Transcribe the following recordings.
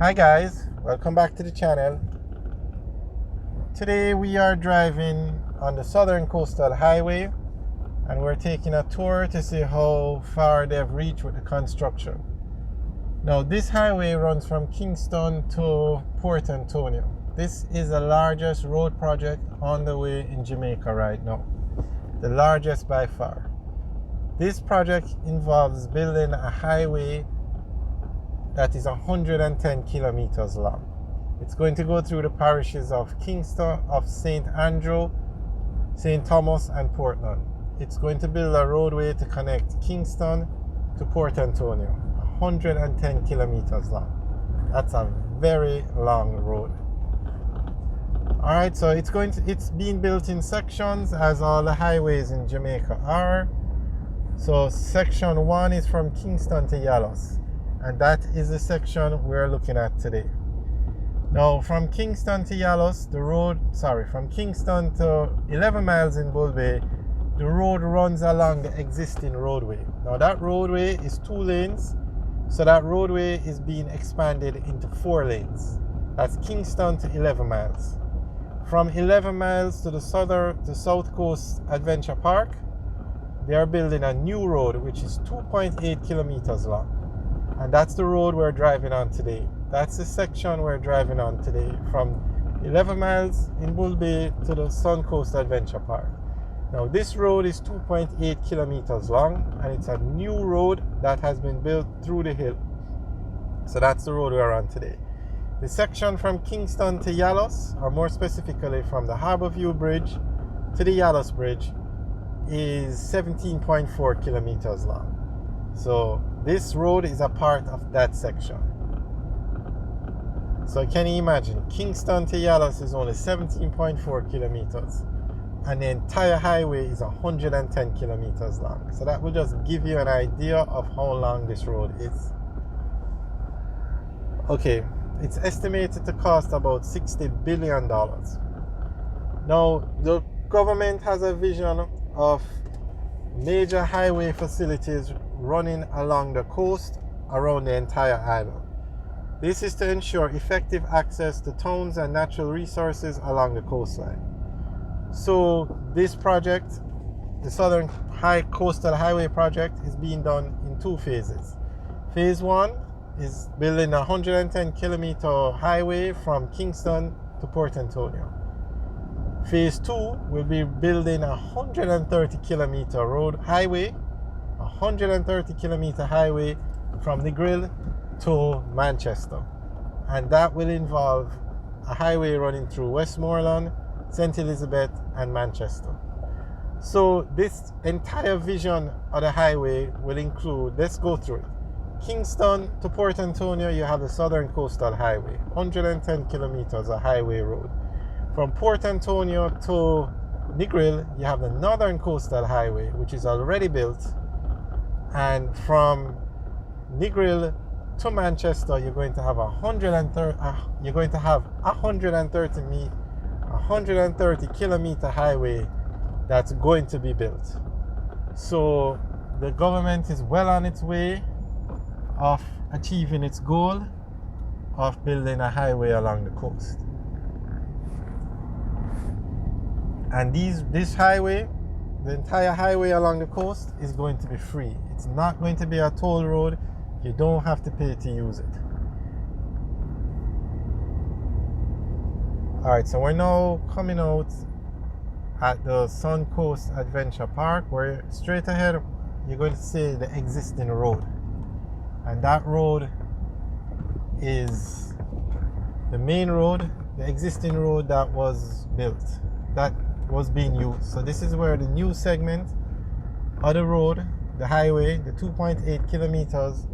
Hi guys, welcome back to the channel. Today we are driving on the Southern Coastal Highway and we're taking a tour to see how far they've reached with the construction. Now this highway runs from Kingston to Port Antonio. This is the largest road project on the way in Jamaica right now. The largest by far. This project involves building a highway that is 110 kilometers long. It's going to go through the parishes of Kingston, of St Andrew, St Thomas and Portland. It's going to build a roadway to connect Kingston to Port Antonio, 110 kilometers long. That's a very long road. Alright, so it's being built in sections, as all the highways in Jamaica are. So section 1 is from Kingston to Yallahs, and that is the section we're looking at today. Now from Kingston to Yallahs, from Kingston to 11 miles in Bull Bay, the road runs along the existing roadway. Now that roadway is 2 lanes, so that roadway is being expanded into 4 lanes. That's Kingston to 11 miles. From 11 miles to the South Coast Adventure Park, they are building a new road which is 2.8 kilometers long. And that's the road we're driving on today. That's the section we're driving on today, from 11 miles in Bull Bay to the Sun Coast Adventure Park. Now this road is 2.8 kilometers long, and it's a new road that has been built through the hill. So that's the road we're on today. The section from Kingston to Yallahs, or more specifically from the Harbourview Bridge to the Yallahs Bridge, is 17.4 kilometers long. So this road is a part of that section. So can you imagine, Kingston to Yallahs is only 17.4 kilometers and the entire highway is 110 kilometers long. So that will just give you an idea of how long this road is. Okay, it's estimated to cost about $60 billion. Now the government has a vision of major highway facilities running along the coast around the entire island. This is to ensure effective access to towns and natural resources along the coastline. So this project, the Southern Coastal Highway project, is being done in 2 phases. Phase 1 is building a 110 kilometer highway from Kingston to Port Antonio. Phase 2 will be building a 130 kilometer road highway, 130 kilometer highway from Negril to Manchester. And that will involve a highway running through Westmoreland, St Elizabeth and Manchester. So this entire vision of the highway will include, let's go through it. Kingston to Port Antonio, you have the Southern Coastal Highway, 110 kilometers of highway road. From Port Antonio to Negril, you have the Northern Coastal Highway, which is already built. And from Negril to Manchester, you're going to have 130 kilometer highway that's going to be built. So the government is well on its way of achieving its goal of building a highway along the coast. And this highway, the entire highway along the coast, is going to be free. It's not going to be a toll road. You don't have to pay to use it. Alright, so we're now coming out at the Sun Coast Adventure Park, where straight ahead you're going to see the existing road. And that road is the main road, the existing road that was built, that was being used. So this is where the new segment of the road, the highway, the 2.8 kilometers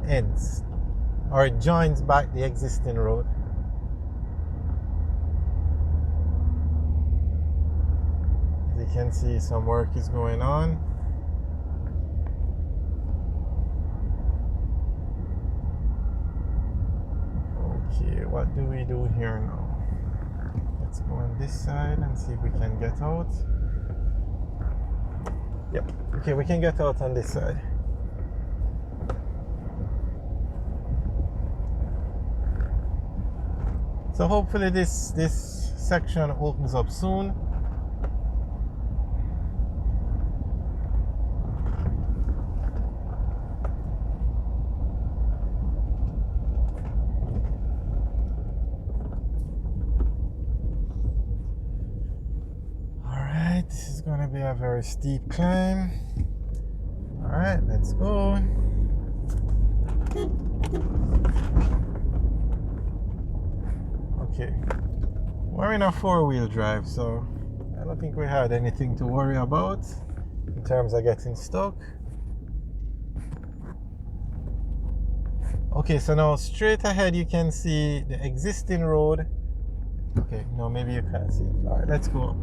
ends, or it joins back the existing road. As you can see, some work is going on. Okay, what do we do here now? Let's go on this side and see if we can get out. Yep, okay, we can get out on this side. So hopefully this section opens up soon. Alright, this is gonna be a very steep climb. Alright, let's go. Okay, we're in a four-wheel drive, so I don't think we had anything to worry about in terms of getting stuck. Okay, so now straight ahead you can see the existing road. Okay, no, maybe you can't see it. All right, let's go.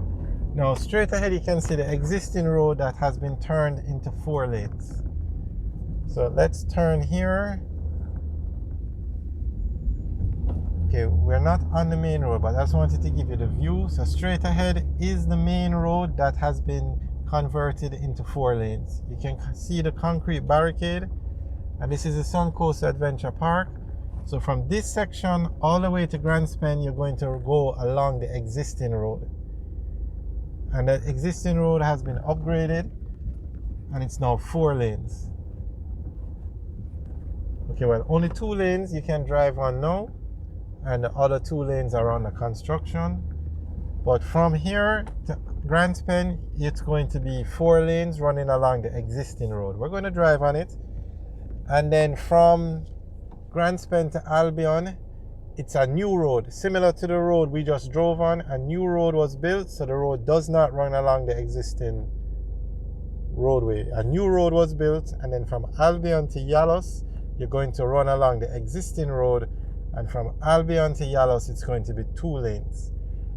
Now straight ahead you can see the existing road that has been turned into 4 lanes. So let's turn here. Okay, we're not on the main road, but I just wanted to give you the view. So straight ahead is the main road that has been converted into 4 lanes. You can see the concrete barricade, and this is the Suncoast Adventure Park. So from this section all the way to Grand Spen, you're going to go along the existing road. And that existing road has been upgraded, and it's now 4 lanes. Okay, well, only 2 lanes you can drive on now, and the other 2 lanes are under construction. But from here to Grand Spen, it's going to be 4 lanes running along the existing road. We're going to drive on it. And then from Grand Spen to Albion, it's a new road. Similar to the road we just drove on, a new road was built, so the road does not run along the existing roadway. A new road was built, and then from Albion to Yallahs, you're going to run along the existing road, and from Albion to Yallahs, it's going to be 2 lanes.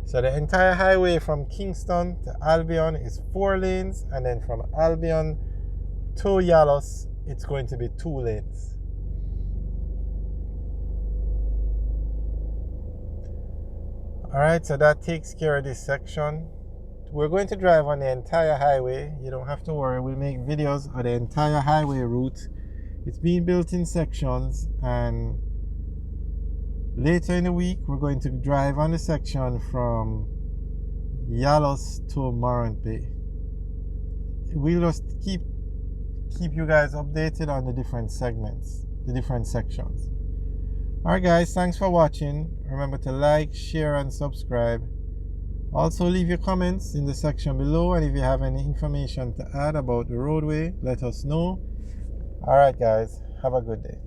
So the entire highway from Kingston to Albion is 4 lanes, and then from Albion to Yallahs, it's going to be 2 lanes. Alright, so that takes care of this section. We're going to drive on the entire highway. You don't have to worry, we'll make videos of the entire highway route. It's being built in sections, and later in the week we're going to drive on the section from Yallahs to Morant Bay. We'll just keep you guys updated on the different segments, the different sections. Alright guys, thanks for watching. Remember to like, share and subscribe. Also leave your comments in the section below, and if you have any information to add about the roadway, let us know. Alright guys, have a good day.